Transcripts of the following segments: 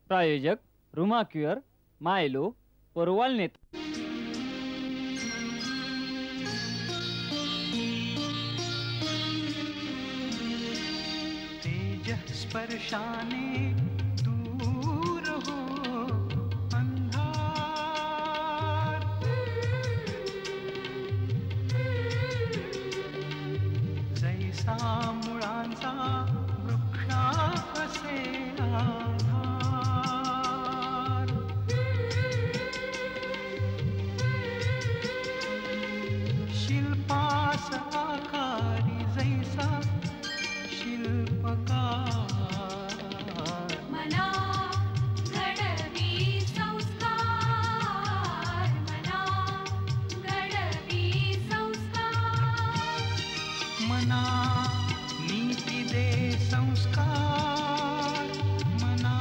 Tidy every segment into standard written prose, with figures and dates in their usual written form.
प्रायोजक Ruma Cure, Mylo, Porwal नेत. तेज स्पर्शाने दूर हो अंधार, जैसा मुळांचा वृक्षा असे आधार, शिल्पास आकारी जैसा शिल्पकार, मना घडवी संस्कार, मना घडवी संस्कार, मना नीती दे संस्कार, मना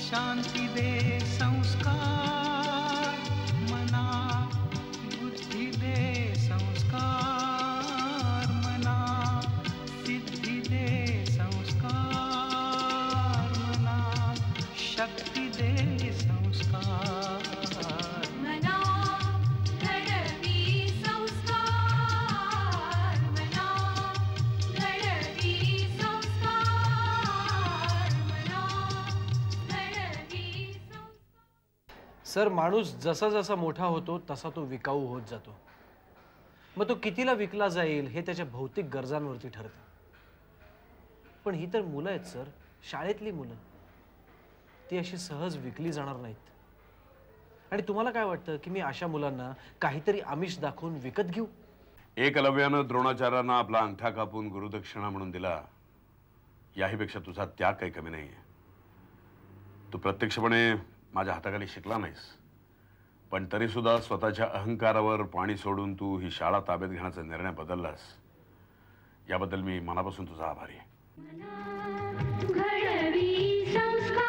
शांती दे संस्कार, मना बुद्धी दे संस्कार, मना सिद्धी दे संस्कार, मना शक्ती दे संस्कार, मना घडवी संस्कार, मना घडवी संस्कार, मना घडवी संस्कार. सर, माणूस जसा जसा मोठा होतो तसा तो विकाऊ होत जातो. मग तो कितीला विकला जाईल हे त्याच्या भौतिक गरजांवरती ठरतं. पण ही तर मुलं आहेत सर, शाळेतली मुलं. ती अशी सहज विकली जाणार नाहीत. आणि तुम्हाला काय वाटतं की मी अशा मुलांना काहीतरी आमिष दाखवून विकत घेऊ? एकलव्यानं द्रोणाचार्यांना आपला अंगठा कापून गुरुदक्षिणा म्हणून दिला, याहीपेक्षा तुझा त्याग काही कमी नाहीये. तू प्रत्यक्षपणे माझ्या हाताखाली शिकला नाहीस, पण तरी सुद्धा स्वतःच्या अहंकारावर पाणी सोडून तू ही शाळा ताब्यात घेण्याचा निर्णय बदललास. याबद्दल मी मनापासून तुझा आभारी आहे. घडवी संस्कार,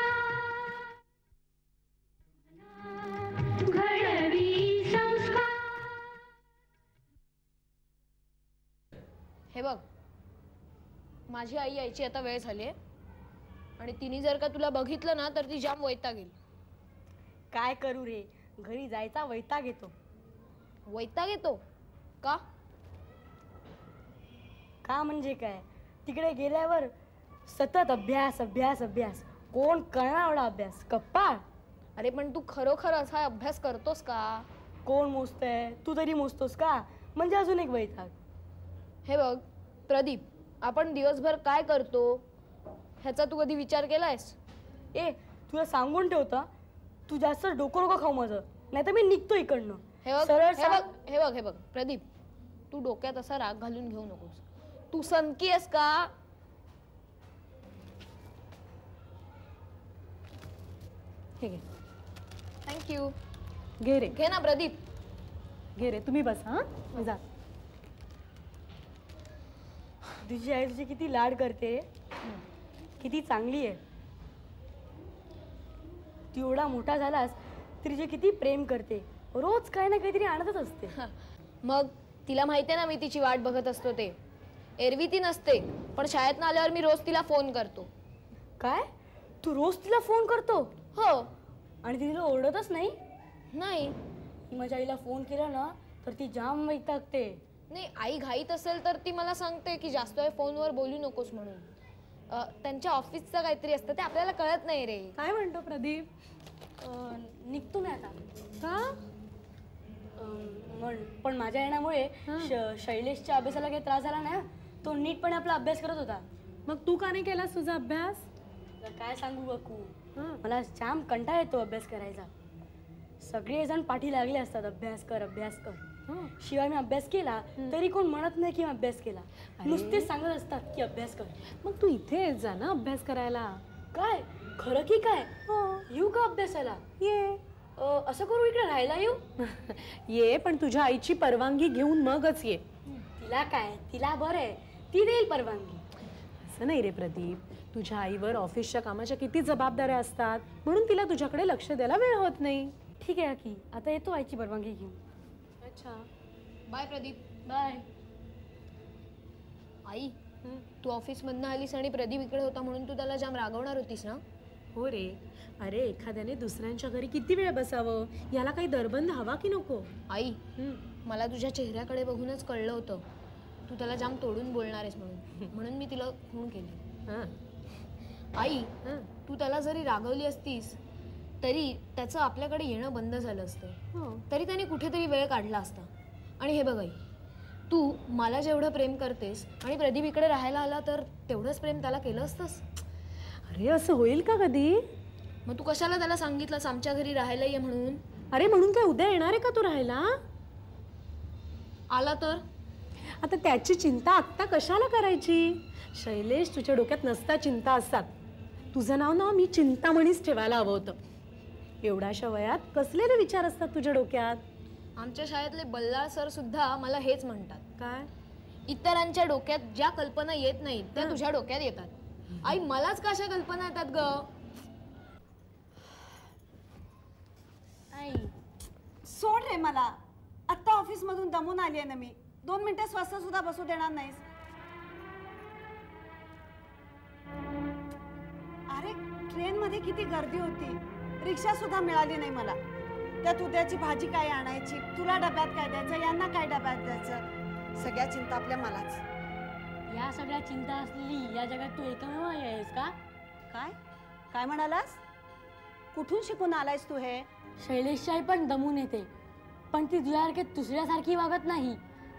घडवी संस्कार. हे बघ, माझी आई यायची आता वेळ झाली आणि तिने जर का तुला बघितलं ना तर ती जाम वैताग येईल. काय करू रे, घरी जायचा वैताग येतो. वैताग येतो का? का म्हणजे काय, तिकडे गेल्यावर सतत अभ्यास अभ्यास अभ्यास. कोण करणार एवढा अभ्यास? कप्पा. अरे पण तू खरोखर असा अभ्यास करतोस का? कोण मोजतंय? तू तरी मोजतोस का? म्हणजे अजून एक वैताग. हे बघ प्रदीप, आपण दिवसभर काय करतो ह्याचा तू कधी विचार केलायस? ए, तुला सांगून ठेवता, तू जास्त डोकं नको खाऊ माझं, नाही तर मी निघतो इकडनं. हे बघ सरळ हे बघ हे बघ हे बघ प्रदीप, तू डोक्यात असा राग घालून घेऊ नकोस. तू सनकी आहेस का? हे घे. थँक्यू. घे रे, घे ना प्रदीप. घे रे, तुम्ही बस. हा जा. तुझी आई तुझी किती लाड करते, किती चांगली आहे. तू एवढा मोठा झालास तरी जे किती प्रेम करते, रोज काही ना काहीतरी आणतच असते. मग तिला माहिती आहे ना मी तिची वाट बघत असतो ते. एरवी ती नसते, पण शाळेतनं आल्यावर मी रोज तिला फोन करतो. काय, तू रोज तिला फोन करतो? हो. आणि ती तिला ओरडतच नाही? नाही. माझ्या आईला फोन केला ना तर ती जाम वैतागते. नाही, आई घाईत असेल तर ती मला सांगते की जास्त वेळ फोनवर बोलू नकोस म्हणून. त्यांच्या ऑफिसचं काहीतरी असतं ते आपल्याला कळत नाही रे. काय म्हणतो प्रदीप? निघतो मी आता. का? पण माझ्या येण्यामुळे शैलेशच्या अभ्यासाला काही त्रास झाला नाही. तो नीटपणे आपला अभ्यास करत होता. मग तू का नाही केलास तुझा अभ्यास? काय सांगू बकू, मला जाम कंटाळा येतो अभ्यास करायचा. सगळेजण पाठी लागले असतात, अभ्यास कर अभ्यास कर. शिवाय मी अभ्यास केला तरी कोण म्हणत नाही की मी अभ्यास केला. नुसतेच सांगत असतात की अभ्यास कर. मग तू इथे जा ना अभ्यास करायला. काय खरं की काय? येऊ का अभ्यासाला? ये. असं करू इकडे राहायला येऊ? ये, पण तुझ्या आईची परवानगी घेऊन मगच ये. तिला काय, तिला बरं आहे, ती देईल परवानगी. असं नाही रे प्रदीप, तुझ्या आईवर ऑफिसच्या कामाच्या किती जबाबदाऱ्या असतात, म्हणून तिला तुझ्याकडे लक्ष द्यायला वेळ होत नाही. ठीक आहे की, आता येतो आईची परवानगी घेऊन. अच्छा बाय प्रदीप. बाय. आई, तू ऑफिसमधनं आलीस आणि प्रदीप इकडे होता म्हणून तू त्याला जाम रागवणार होतीस ना? हो रे. अरे एखाद्याने दुसऱ्यांच्या घरी किती वेळ बसावं, याला काही दरबंद हवा की नको? आई, मला तुझ्या चेहऱ्याकडे बघूनच कळलं होतं तू त्याला जाम तोडून बोलणार आहेस म्हणून मी तिला खूण केली. हां आई, तू त्याला जरी रागवली असतीस तरी त्याचं आपल्याकडे येणं बंद झालं असतं. तरी त्याने कुठेतरी वेळ काढला असता. आणि हे बघ आई, तू मला जेवढं प्रेम करतेस आणि प्रदीप इकडे राहायला आला तर तेवढंच प्रेम त्याला केलं असतंस. अरे असं होईल का कधी? मग तू कशाला त्याला सांगितलंस आमच्या घरी राहायला ये म्हणून? अरे म्हणून काय उद्या येणार आहे का तू राहायला? आला तर? आता त्याची चिंता आत्ता कशाला करायची? शैलेश, तुझ्या डोक्यात नसता चिंता असतात. तुझं नाव ना मी चिंतामणीच ठेवायला हवं होतं. एवढ्याशा वयात कसलेले विचार असतात तुझ्या डोक्यात? आमच्या शाळेतले बल्लाळ सर सुद्धा मला हेच म्हणतात. काय? इतरांच्या डोक्यात ज्या कल्पना येत नाहीत त्या तुझ्या डोक्यात येतात. आई, मलाच कशा कल्पना येतात ग? आई, सोड रे मला. आत्ता ऑफिस मधून दमून आली आहे ना मी. 2 मिनिटं स्वस्त सुद्धा बसू देणार नाहीस. अरे ट्रेन मध्ये किती गर्दी होती, रिक्षा सुद्धा मिळाली नाही मला. त्यात उद्याची भाजी काय आणायची, तुला डब्यात काय द्यायचं, यांना काय डब्यात द्यायचं, सगळ्या चिंता आपल्या मलाच. या सगळ्या चिंता असलेली या जगात तू एकमेव आई आहेस का? काय काय म्हणालास? कुठून शिकून आलायस तू हे? शैलेशची आई पण दमून येते, पण ती तुझ्यासारखी दुसऱ्यासारखी वागत नाही.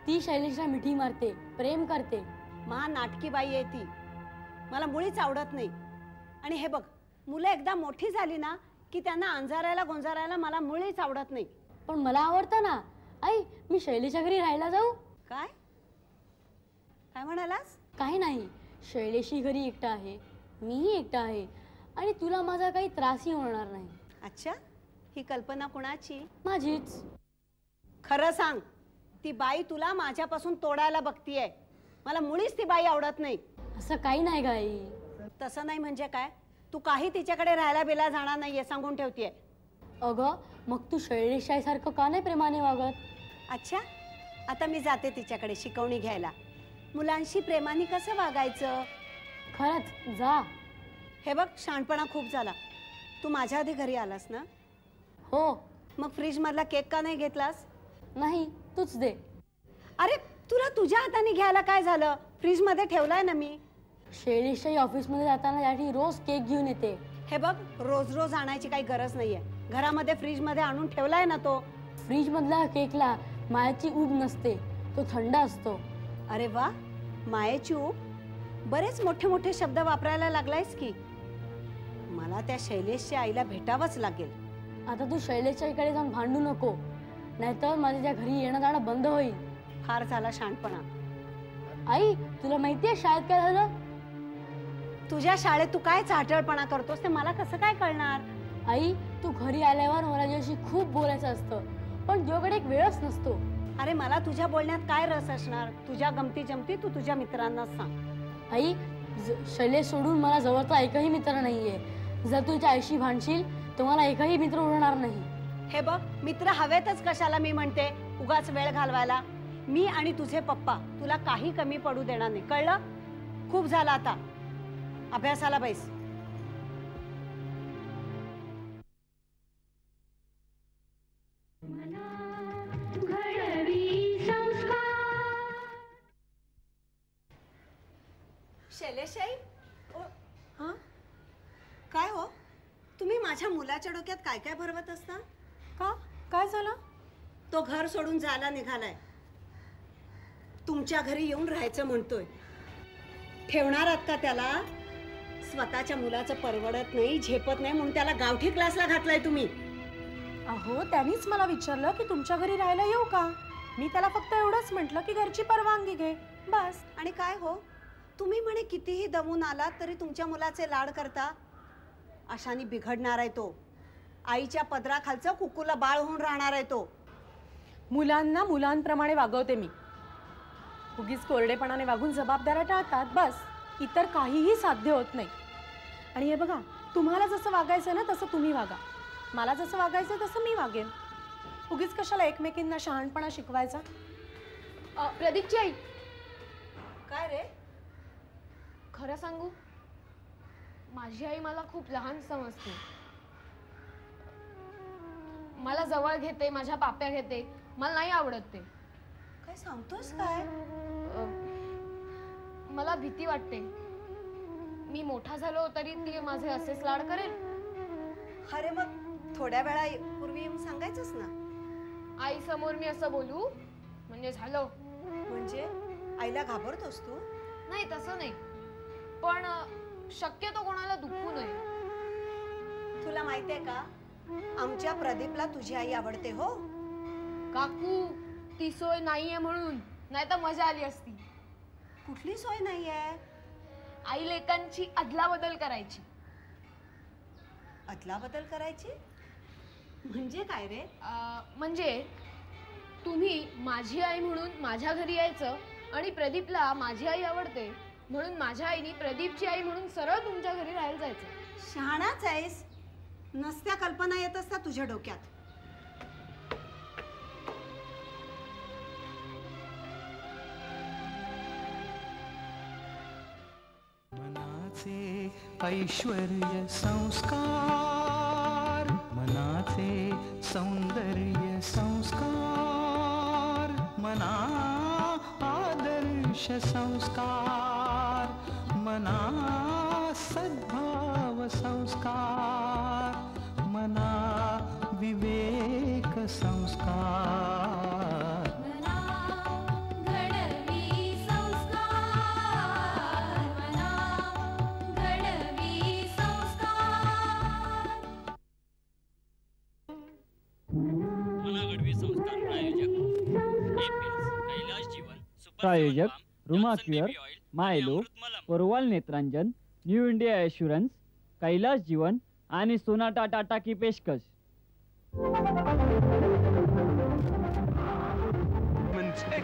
ती शैलेशला मिठी मारते, प्रेम करते. नाटकी बाई आहे ती, मला मुळीच आवडत नाही. आणि हे बघ, मुलं एकदा मोठी झाली ना की त्यांना अंजारायला गोंजारायला मला मुळीच आवडत नाही. पण मला आवडतं ना. आई, मी शैलेशच्या घरी राहायला जाऊ? काय काय म्हणालास? काही नाही, शैलेशही घरी एकटा आहे, मीही एकटा आहे आणि तुला माझा काही त्रासही होणार नाही. अच्छा, ही कल्पना कुणाची? माझीच. खरं सांग, ती बाई तुला माझ्यापासून तोडायला बघतीये. मला मुळीच ती बाई आवडत नाही. असं काही नाही ग आई. तसं नाही म्हणजे काय? तू काही तिच्याकडे राहायला बिला जाणार नाहीये सांगून ठेवतीये. अगं, मग तू शैलेशच्या आईसारखं का नाही प्रेमाने वागत? अच्छा, आता मी जाते तिच्याकडे शिकवणी घ्यायला. मुलांशी प्रेमाने कसं वागायचं. खरंच जा. हे बघ, शहाणपणा खूप झाला. तू माझ्या आधी घरी आलास ना? हो. मग फ्रीज मधला केक का नाही घेतलास? नाही, तूच दे. अरे तुला तुझ्या हाताने घ्यायला काय झालं? फ्रीज मध्ये ठेवलाय ना मी. शैलेशच्याही ऑफिसमध्ये जाताना याठी रोज केक घेऊन येते. हे बघ, रोज रोज आणायची काही गरज नाहीये. घरामध्ये फ्रीज मध्ये आणून ठेवलाय ना तो. फ्रीज मधल्या केकला मायाची ऊब नसते, तो थंड असतो. अरे वा, मायेची ऊब. बरेच मोठे मोठे शब्द वापरायला लागलायस की. मला त्या शैलेशच्या आईला भेटावंच लागेल. आता तू शैलेशच्या इकडे जाऊन भांडू नको, नाहीतर माझ्या त्या घरी येणं जाणं बंद होईल. फार झाला शहाणपणा. आई, तुला माहितीये शाळेत काय झालं? तुझ्या शाळेत तू काय चाटळपणा करतोस ते मला कसं काय कळणार? आई, तू घरी आल्यावर मला तुझ्याशी खूप बोलायचं असतं, पण तुझ्याकडे एक वेळच नसतो. अरे मला तुझ्या बोलण्यात काय रस असणार? तुझ्या गमती जमती तू तुझ्या मित्रांना सांग. आई, शैलेश सोडून मला जवळचा एकही मित्र नाहीये. जर तू तुझ्या आईशी भांडशील तर मला एकही मित्र उरणार नाही. हे बघ, मित्र हवेतच कशाला मी म्हणते, उगाच वेळ घालवायला. मी आणि तुझे पप्पा तुला काही कमी पडू देणार नाही, कळलं? खूप झालं आता, अभ्यासाला बैस. शैलेशाई, हां काय हो, तुम्ही माझ्या मुलाच्या डोक्यात काय काय भरवत असता? का? काय झालं? तो घर सोडून जायला निघालाय. तुमच्या घरी येऊन राहायचं म्हणतोय. ठेवणार आहात का त्याला? स्वतःच्या मुलाचं परवडत नाही, झेपत नाही म्हणून त्याला गावठी क्लासला घातलाय तुम्ही. अहो, त्यांनीच मला विचारलं की तुमच्या घरी राहायला येऊ का. मी त्याला फक्त एवढंच म्हटलं की घरची परवानगी घे, बस. आणि काय हो, तुम्ही म्हणे कितीही दमून आलात तरी तुमच्या मुलाचे लाड करता. अशाने बिघडणार आहे तो. आईच्या पदराखालचं कुकूला बाळ होऊन राहणार आहे तो. मुलांना मुलांप्रमाणे वागवते मी. उगीच कोरडेपणाने वागून जबाबदाऱ्या टाळतात, बस. इतर काहीही साध्य होत नाही. आणि हे बघा, तुम्हाला जसं वागायचं ना तसं तुम्ही वागा. मला जसं वागायचं तसं मी वागेन. उगीच कशाला एकमेकींना शहाणपणा शिकवायचा. प्रदीपची आई, काय रे? खरं सांगू, माझी आई मला खूप लहान समजते. मला जवळ घेते, माझ्या पाप्या घेते, मला नाही आवडत ते. काय सांगतोस काय? मला भीती वाटते. मी मोठा झालो तरी ती माझे असेच लाड करेल. अरे मग थोड्या वेळा पूर्वी येऊन सांगायचंच ना. आई समोर मी असं बोलू म्हणजे झालं. म्हणजे आईला घाबरतोस तू? नाही, तसं नाही, पण शक्यतो कोणाला दुखू नये. तुला माहितीये का, आमच्या प्रदीपला तुझी आई आवडते हो. काकू, ती सोय नाहीये म्हणून, नाही तर मजा आली असती. कुठली सोय नाहीये? आई लेकांची अदलाबदल करायची. अदलाबदल करायची म्हणजे काय रे? म्हणजे तुम्ही माझी आई म्हणून माझ्या घरी यायचं आणि प्रदीपला माझी आई आवडते म्हणून माझ्या आईनी प्रदीपची आई म्हणून सरळ तुमच्या घरी राहायला जायचं. शहाणाच आहेस. नसत्या कल्पना येत असतात तुझ्या डोक्यात. मनाचे ऐश्वर्य संस्कार, मनाचे सौंदर्य संस्कार, मना आदर्श संस्कार, मना सद्भाव संस्कार, मना विवेक संस्कार. मना घडवी संस्कार, मना घडवी संस्कार. मना घडवी संस्कार प्रायोजक कैलाश जीवन, प्रायोजक Ruma Cure, Mylo, Porwal Netranjan, New India Assurance, Kailash Jeevan आणि सोनाटा टाटा की पेशकश. म्हणजे